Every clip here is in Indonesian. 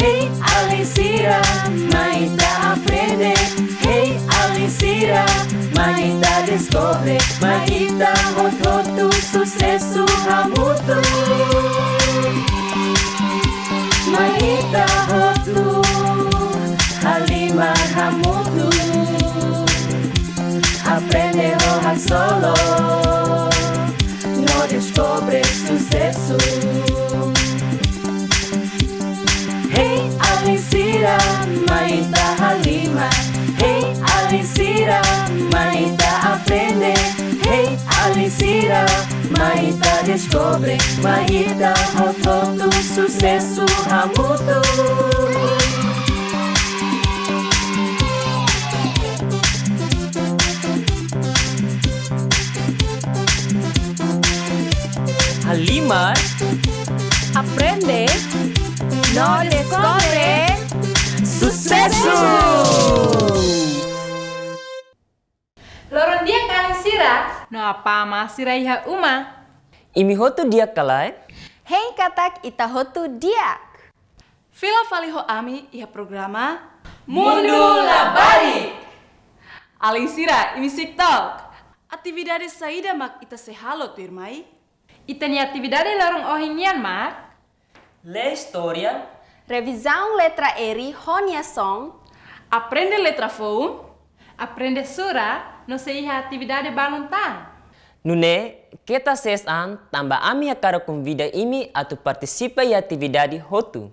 Hey Alisira, Maita aprende. Hey Alisira, Maita descobre. Maita rototo sucesso hamutu. Maita rotu Halimar hamutu. Aprende rojar solo, no descobre sucesso. Hey Alisira, Maita Halima. Hey Alisira, Maita aprende. Hey Alisira, Maita descobre. Maita rototo sucesso hamutu. Halimar Aprende, no descobre sucesso! Loron dia kali sira, no apa masira iha uma. Imi hotu dia kalai. Hei katak ita hotu diak. Fila faliho ami iha programa Mundo Labari. Alisira imi TikTok. Atividades saída mak ita sehalo tu irmai. Ita ni atividade lorong ohingian mak. Le historia. Revisão letra eri honia song. Aprende letra phone. Aprende sura, no se iha atividade balontan. Nune, kita sesan tambah ami hakara convida imi atau participa e atividade hotu.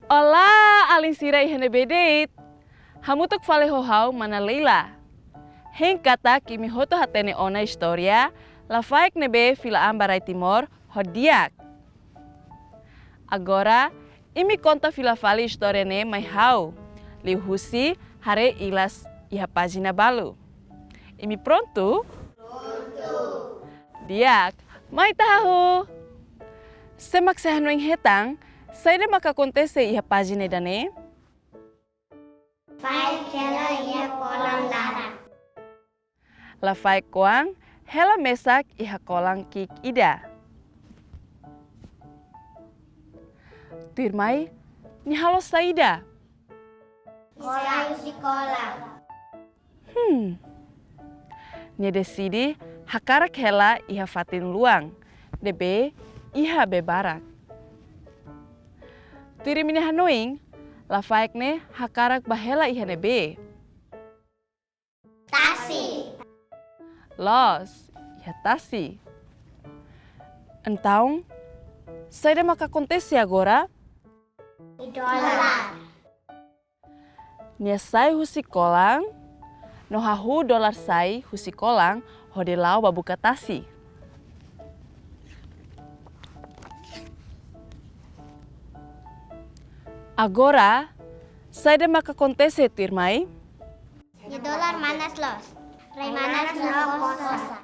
Olá, Alisira ihane bedet. Hamutuk faleho hau mana Leila. Hen kata kimi hoto hatene ona historia, la faik nebe fila ambarai timor hodiak. Agora, imi conta fila fali história ne mai hau. Liu husi hare ilas iha página balu. Imi pronto? Pronto. Diak, mai tahu. Semak sehanuing hetang, saída maka acontece iha página dane? Vai kela ia kolang larang. La fai koang, hela mesak iha kolang kik ida. Tirmai, ni halo saída. Kolang si kolang. Ni decidi hakarak hela iha fatin luang. Debe iha bebarak. Tiri mini hanoing, la faik ne hakarak bahela iha nebe. Tasi. Los, iha tasi. Então, saída maka acontece agora? Dolar. Nia sai husi kolang, no hahu dolar sai husi kolang, hode lau babuka tasi. Agora, saída maka acontece tu irmai? Ni dolar manas los. Ray manas no kosa.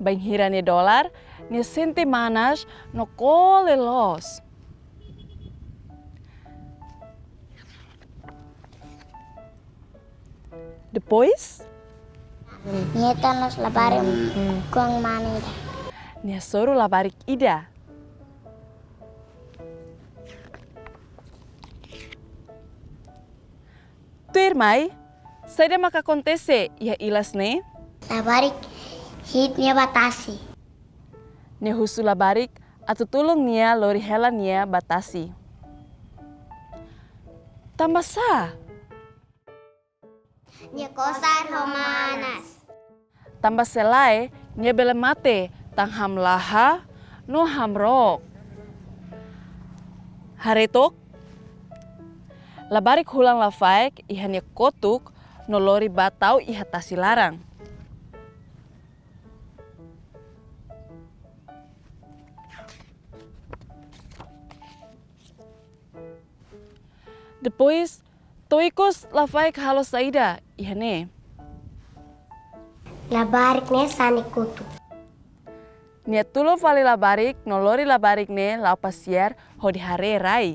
Banhira ni dolar, ni sente manas no cole los. Depois, Nieta nos labarim kuang manida. ni soru labarik ida. Tu irmai, saída maka acontece ia ilas ne? Labarik hit niya batasi. Ni husu labarik atau tulung nia lori hela nia batasi. Tambah sa, Niya kosan homanas. tambah selai nia bele mate tang ham laha no ham rok. Haretok, labarik hulang lafaik iha nia kotuk no lori batau iha tasi larang. Depois, toikos lafaik halo saída iha ne. Labarik niya sani kutu. Nia tulung fali labarik no lori labarik ne lau pasiar hodi hare rai.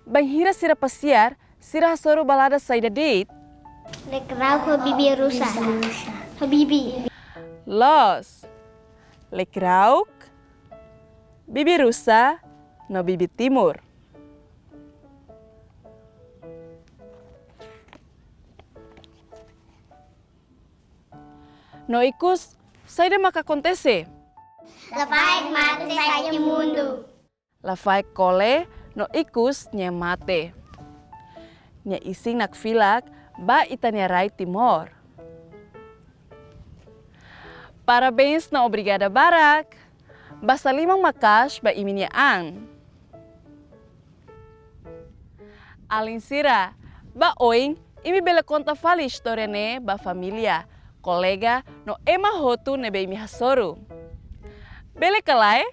Banghira sira pasiar Sirah soru balada saida dit. Lekrau Habibi rusa. Habibi. Los. Lekrauk. Bibi rusa no bibi timur. No ikus, saida maka acontece. Lepaik mate saja mundo. Lafai kole no ikus nya mate. Nya ising nak filak ba itania rai timor. Parabéns na Obrigada Barak. Basta limang makas ba iminya ang. Alin sira, ba oing imi bela conta fala história ne ba família, colega no ema hotu ne be imi hasoru. Bele kalai?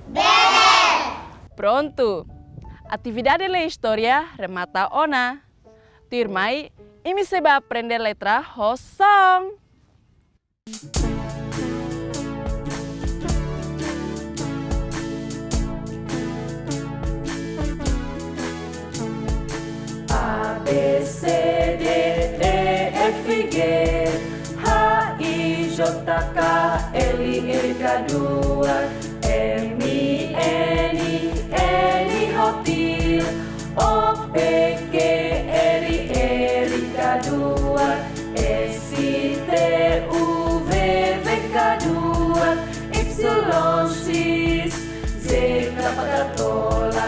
Bele! Pronto. Atividade de história remata ona. Tirmai, imi seba aprender letra hosong. A, B, C, D, E, F, G, H, I, J, K, L, M, K, 2, M, I, N, N, O, P, O, P, Q, R, R, K, 2, S, T, U, V, V, K, 2, Y, X, Z, Kapakatola,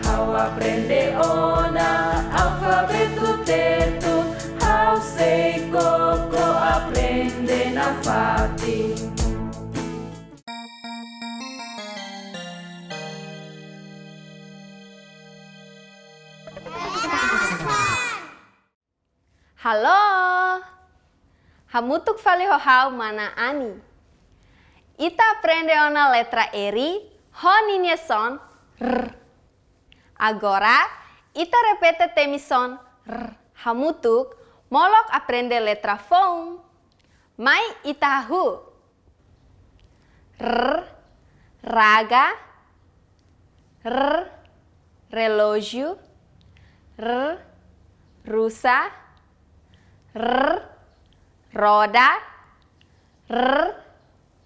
How aprende ona, alfabeto teto, How sei coco aprende na fati. Halo, hamutuk fali hohau mana ani. Ita aprende ona letra eri, ho ninya son, r. Agora, ita repete temison, r. Hamutuk, molok aprende letra fon. Mai ita hu. R, raga, r, relógio, r, rusa, r, roda, r,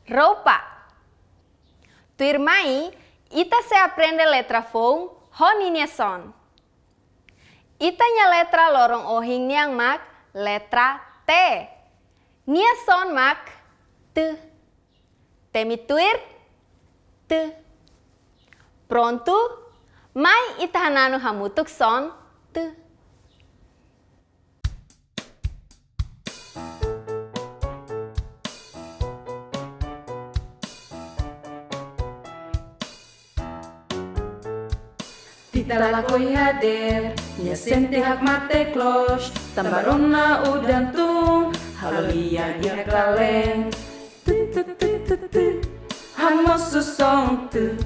roupa. Tu irmãe, ita se aprende letra fon, ho ninya son. Ita nya letra lorong ohing niang mak, letra T. Nia son mak, T. Temituir, T. Pronto, mai ita hananu hamutuk son, T. Tita la koihader, nya sente hak mate klos, tambarona udantung, halolia nya kaleng. Tu tu tu tu tu, hamos susong tu,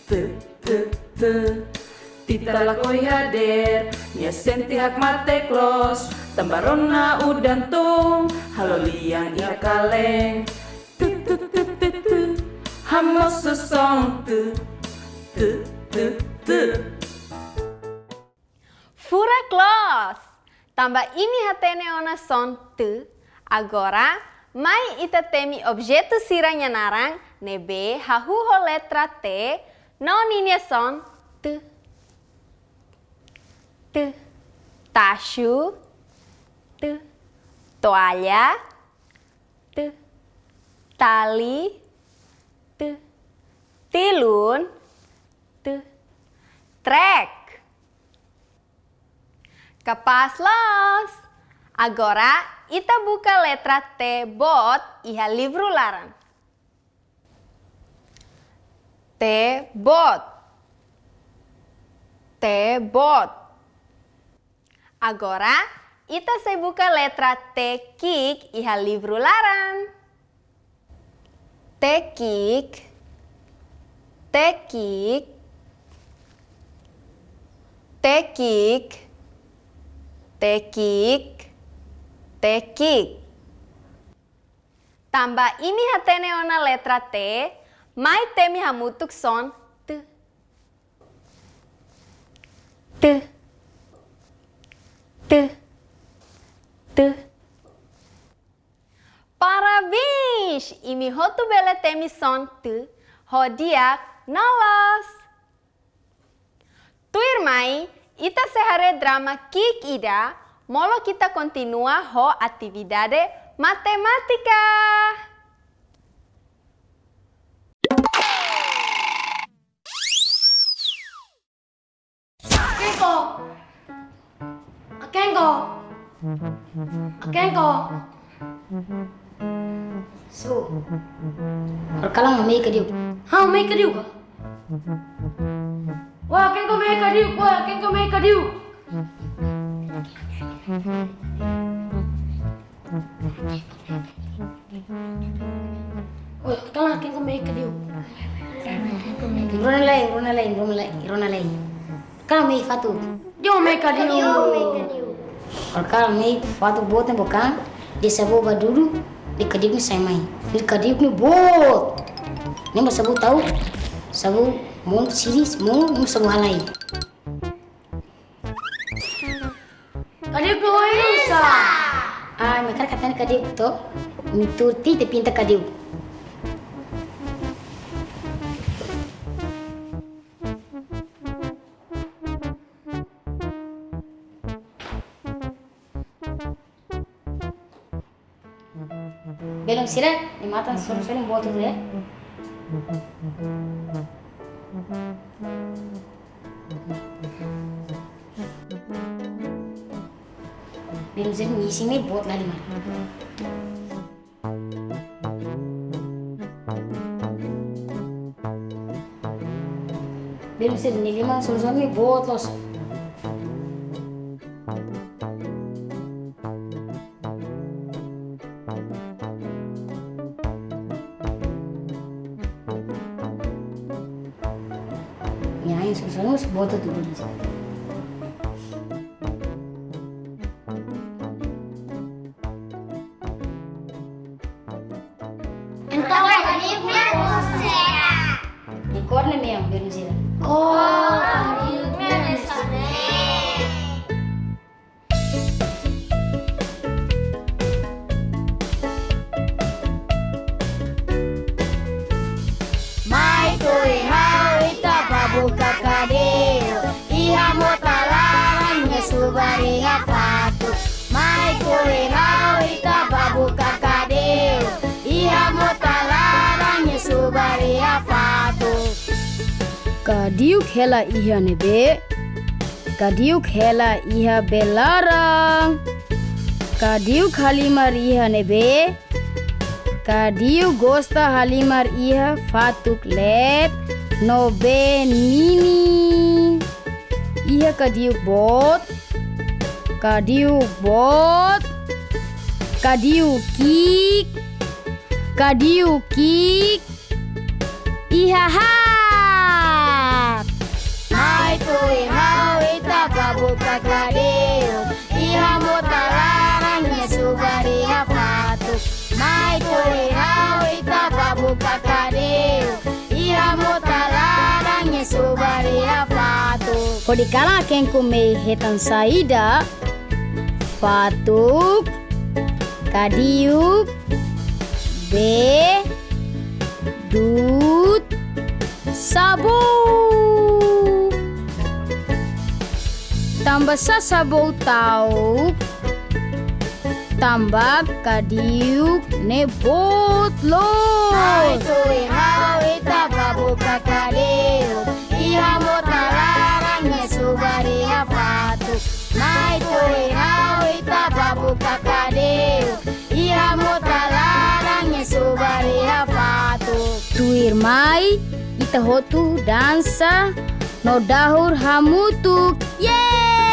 tu tu tu. Tita la koihader, nya sente hak mate klos, tambarona udantung, halolia nya kaleng. Tu tu tu tu tu, hamos susong tu, tu tu tu. Fura clos. Tambah ini hatene ona son te. Agora, mai ita temi objeto siranya narang nebe hahuho letra T. No ninya son te. Te. Tacho. Te. Toalha. Te. Tali. Te. Tilun. Te. Trek. Kapas los. Agora, ita buka letra T bot iha livro larang. T bot. T bot. Agora, ita se buka letra T kik iha livro larang. T kik. T kik. T kik. Tekik, tekik. Tambah ini hatene ona letra T, mai temi hamutuk son T. T. T. Parabéns! Imi hotu bele temi son te, hodiak nolos. Tu irmãe, ita sehare drama Kik Ida, molo kita continua ho atividade matemática. Akenko. So, perkalang mamay ka diyo. Ha, mamay ka diyo ka? Wah, akenko may ka diyo. Wah, akenko may ka diyo. Wah, perkalang akenko may ka diyo. Rona lay. Perkalang may fatu. Diyo may ka diyo. Perkalang may fatu botnya bukan. Dia sabu dulu di kadip ni saya main. Di kadip ni bot. Ni mas sabu tahu. Sabu mau siris mau sabu halai. Kadip lo isa. Mereka katanya kadip tu miturti te pinta kadip. Belum sila, ni mata suruh buat tu ya. Belum sila ni sini buat lagi mah. Belum sila ni lima suruh ni buat los. Yang susah buat itu dulu. Entah kadipnya busera. Di korne yang berusira. Oh, kadipnya nesane. Mai koi hau ita babuka kadeo. Iha motalarang subari hafatu. Mai koi hau ita babuka kadeo. Iha motalarang subari hafatu. Kadiuk hela iha nebe. Kadiuk hela iha belarang. Kadiuk halimar iha nebe. Kadiu gosta halimar iha fatuk let nobe nini. Iha kadiu bot. Kadiu bot. Kadiu kik. Kadiu kik. Iha hak. Mai tui hau ita babuka kadeu. Iha motalarang subari hafatuk. Mai koi hau ita babuka kadeu. Iha motalarang subari hafatu. Kodi kala kenku me hetan saida. Fatuk. Kadiuk. Be. Dut. Sabu. Tambah sasabu tauk. Tambah kadiuk nebot lo. Hai tui hau ita babuka kadeu. Iha motalarang subari hafatu. Mai tui hau ita babuka kadeu. Iha motalarang subari hafatu. Tuir mai ita hotu dansa no dahur hamutuk. Yeay!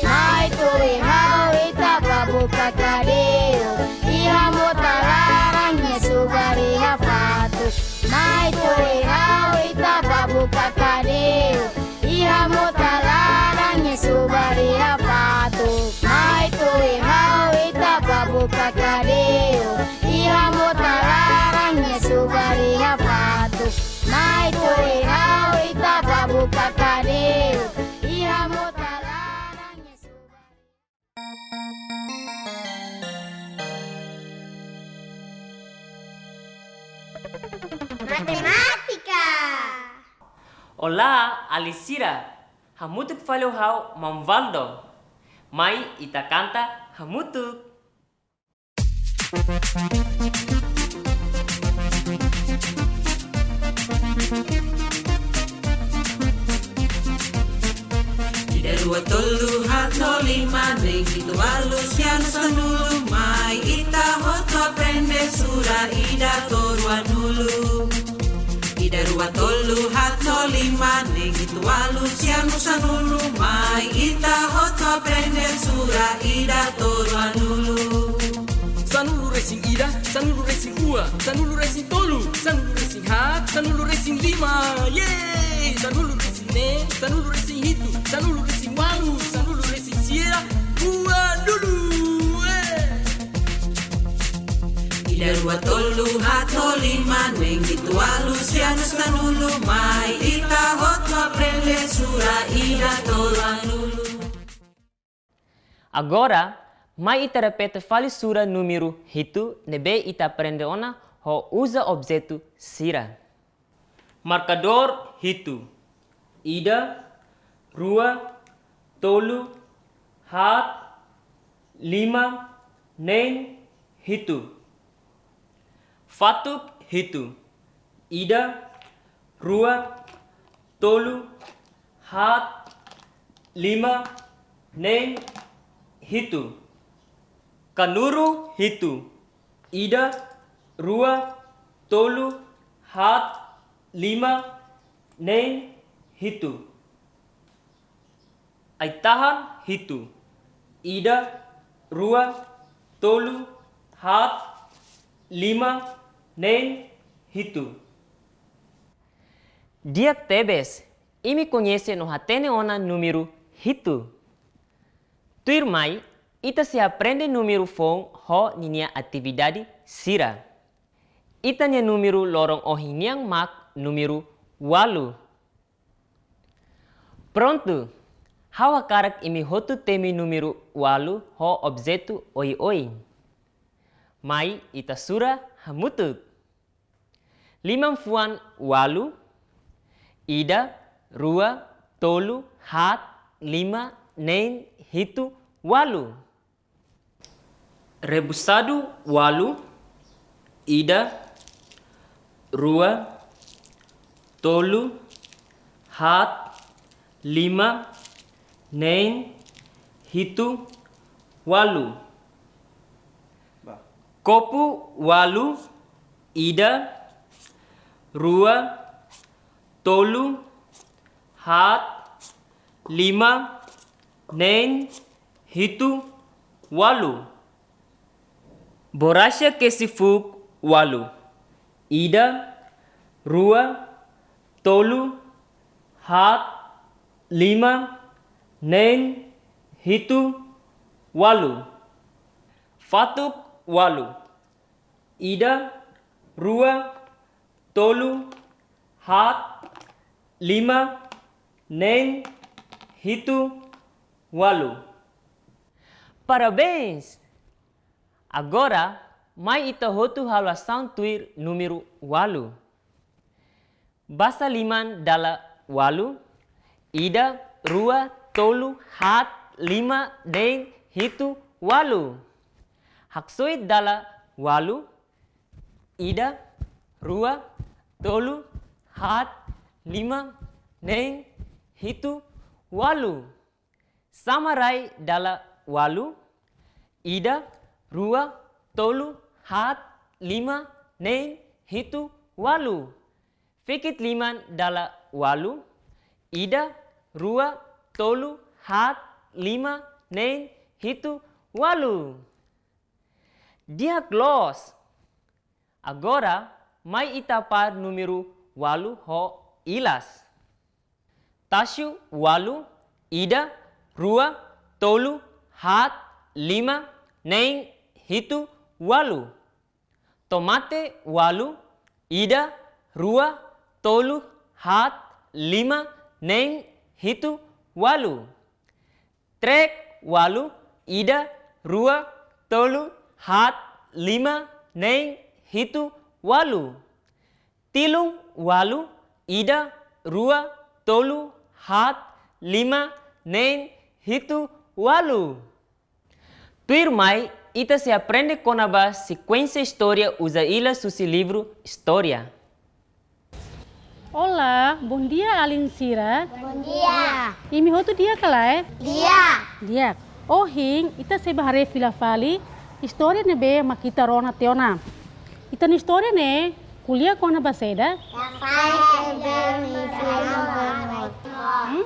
Mai tui hau ita babuka kadeu. Iha motalarang subari hafatu. Mai tui hau ita babuka kadeu. Iha motalarang subari hafatu. Mai tui hau ita babuka kadeu. Iha motalarang subari hafatu. Mai tui hau ita babuka kadeu. Iha motalarang subari Olá, Alicira. Hamutuk falou hau mamvaldo. Mai ita canta hamutuk. Ida dua tolu hato lima neng itu Luciano sanulu mai ita hoto aprende sura ida torua nulu. Ida dua tolu hato lima neng itu Luciano sanulu mai ita hoto aprende sura ida torua nulu. Sanulu racing ida, sanulu racing ua, sanulu racing tolu, sanulu racing hat, sanulu racing lima, yeay! Sanulu racing ne, sanulu racing hitu, sanulu racing walu, sanulu racing sierra, ua dulu, Ida dua tolu hato lima neng itu Luciano sanulu mai ita hoto aprende sura ida torua nulu. Agora, mai ita repete fale sura número hitu nebe ita aprende ona ho usa objeto sira. Marcador hitu. Ida, rua, tolu, hat, lima, neng, hitu. Fatuk hitu. Ida, rua, tolu, hat, lima, neng, hitu. Kanuru hitu. Ida, rua, tolu, hat, lima, neng, hitu. Aitahan hitu. Ida, rua, tolu, hat, lima, neng, hitu. Dia tebes, imi conhece no hatene ona número hitu. Tuirmai, ita se aprende número fon ho ninia atividade sira. Ita nya número lorong ohiniang mak número walu. Pronto, hawa karak imi hotu temi número walu ho objeto oi-oi. Mai ita sura hamutuk. Limam fuan walu, ida, rua, tolu, hat, lima, neng, hitu, walu. Rebusado walu, ida, rua, tolu, hat, lima, neng, hitu, walu. Kopu walu, ida, rua, tolu, hat, lima, neng, hitu, walu. Borracha que se fug walu. Ida, rua, tolu, hat, lima, neng, hitu, walu. Fatuk walu. Ida, rua, tolu, hat, lima, neng, hitu, walu. Parabéns! Agora, mai ita hotu halasan tuir número walu. Basa liman dala walu, ida, rua, tolu, hat, lima, neng, hitu, walu. Haksoit dala walu, ida, rua, tolu, hat, lima, neng, hitu, walu. Samarai dala walu, ida, rua, tolu, hat, lima, neng, hitu, walu. Fikit liman dala walu, ida, rua, tolu, hat, lima, neng, hitu, walu. Dia close. Agora, mai ita par número walu ho ilas. Tashu walu, ida, rua, tolu, hat, lima, neng, hitu, walu. Tomate walu, ida, rua, tolu, hat, lima, neng, hitu, walu. Trek walu, ida, rua, tolu, hat, lima, neng, hitu, walu. Tilung walu, ida, rua, tolu, hat, lima, nen, hitu, walu. Tuir mai, ita se aprende com a sequência história usa ila susi livro História. Olá, bom dia Alinsira. Bom dia. Imi hotu dia kalai? Dia. Dia. Ohing, ita se bahare filafali, história ne be makita rona teona. Ita ni história ne, kuliah kona baseda?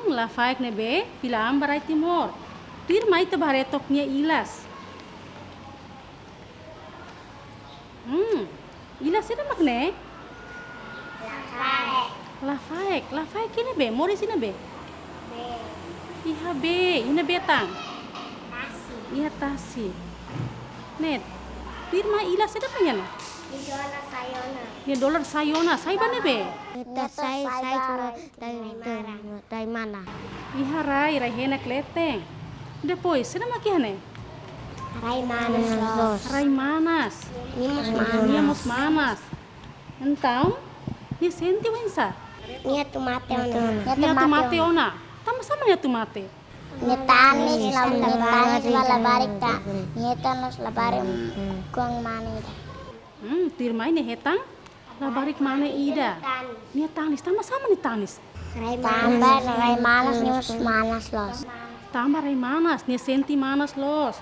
Lafaik ne be, filam barai timor. Tuir mai ita bahare toknya ilas. Ilas ida makne? Lafaik ini be, mori sini be? Iha be, ina betang. Iha tasi. Net, firma ilas ida punya na? Ini dolar sayona, say bane be? Saya cuma dari mana? Iha rai hena kleteng. Depois, sida makihane? Rai manas. Niamos manas. Então, ni senti wensa? Nia Tomate ona. Sama-sama nia tomate. Tanis labarik tak. Tanis labarik kuang mana ida. Tirmai ni hetang labarik mana ida. Nia tanis sama-sama ni tanis. Tambah rai manas nius manas los. Tambah rai manas, nia senti manas los.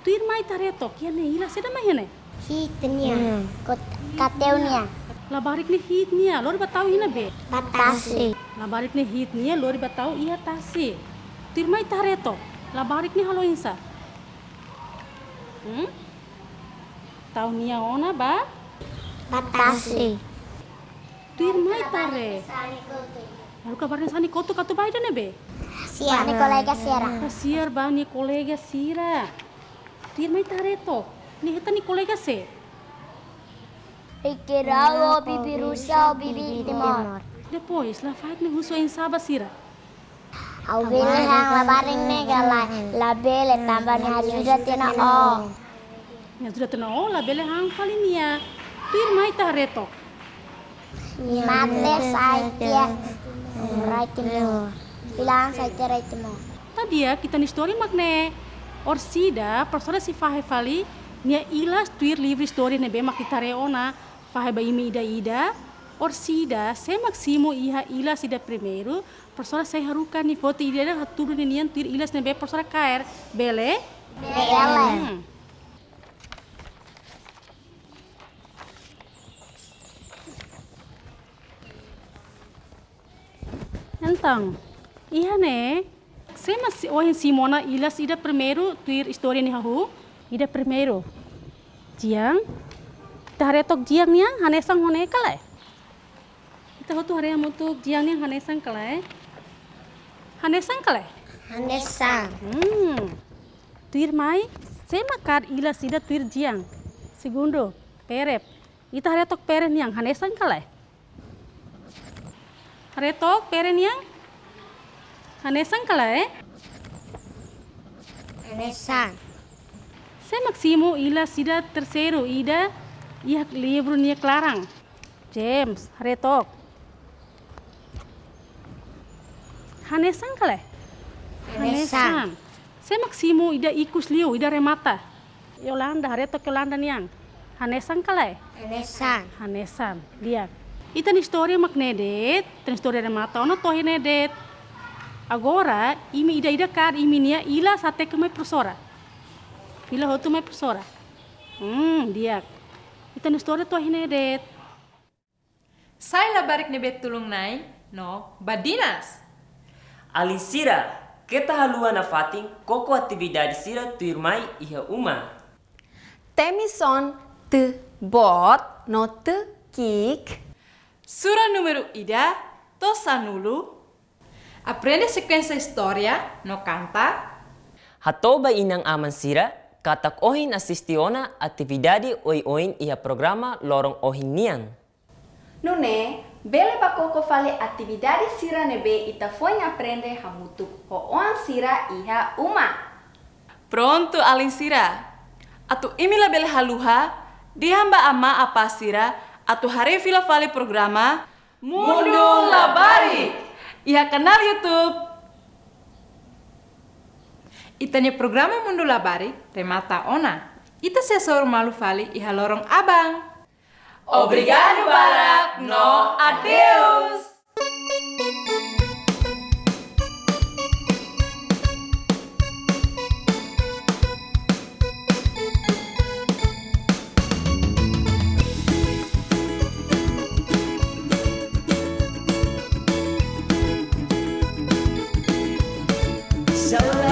Tirmai tareto, kia ne ila seda mahene. Hitnya, kateunya. Labarik ni hit nia, lori batau hina be. Batasi. Labarik ni hit nia, lori batau iya tasi. Tirmai tareto, labarik ni halo insa. Tau nia ona ba? Batasi. Tirmai tare. Lalu kabarnya sani koto katu baida ne be. Siar ni kolega siara. Kasiar ba ni kolega sira. Tirmai tareto, ni heta ni kolega se. Ikirao bibi rusa bibi timor. Depois, lafaik ni huso insa ba sira. Au bele hang labaring ne galai. Labele tambah ni sudah tina o. Ya sudah tenang, la bele hang kali nia. Tirmai tareto. Mate saya right timor. Bilang saya right timor. Tadi ya kita ni story makne. Orsida, profesora si fahe fali, nia ilas tuir livre story ne be makitare ona, fahe ba imi ida. Orsida, se maksimo iha ilas ida primeiro, profesora se haruka ni foto ida haturu ni nian tuir ilas ne be profesora kaer. Bele? Bele. Então, iha ne, se mas ohin Simona ilas ida primeiro tuir história ni hahu, ida primeiro. Jiang, taretok jiang niang hanesang hone kalai. Kita hotu hare amutuk jiang niang hanesang kalai. Hanesang kalai. Hanesang. Tuir mai, se makar ilas ida tuir jiang. Segundo, perep. Ita haretok pere niang hanesang kalai. Haretok pere niang hanesang kalai. Hanesang. Se maksimo ila sida terceiro ida ia livro nia clarang. James, haretok. Hanesang kalai. Hanesang. Se maksimo ida ikus liu ida remata. Yolanda haretok Yolanda niang. Hanesang kalai. Hanesang. Hanesang. Lihat. Itan história maknedet, tan história remata ono tohinedet. Agora, imi ida kar imi nia ila sate ke mai professora. Pila hotu mai professora. Dia. Itan história tohinedet. Saya labarik ne betulung nai, no, badinas. Alinsira, kita haluan na fating koko atividade sira tuir mai iha uma. Temison te bot no te kik. Sura número ida, tosanulu. Aprende sequência história, no canta. Hatoba inang aman sira, katak ohin assistiona atividade oi-oin iha programa lorong ohin niang. Nune, bele bakoko fale atividade sira nebe ita foi aprende hamutu hoon sira iha uma. Pronto, Alinsira. Atu imila bele haluha, dihamba ama apa sira, atu hare fila fale programa Mundo Labarik. Iha kanal YouTube. Itanya programa Mundo Labari, remata ona. Ita sesor malu fali iha lorong abang. Obrigado, Barak. No, adeus. So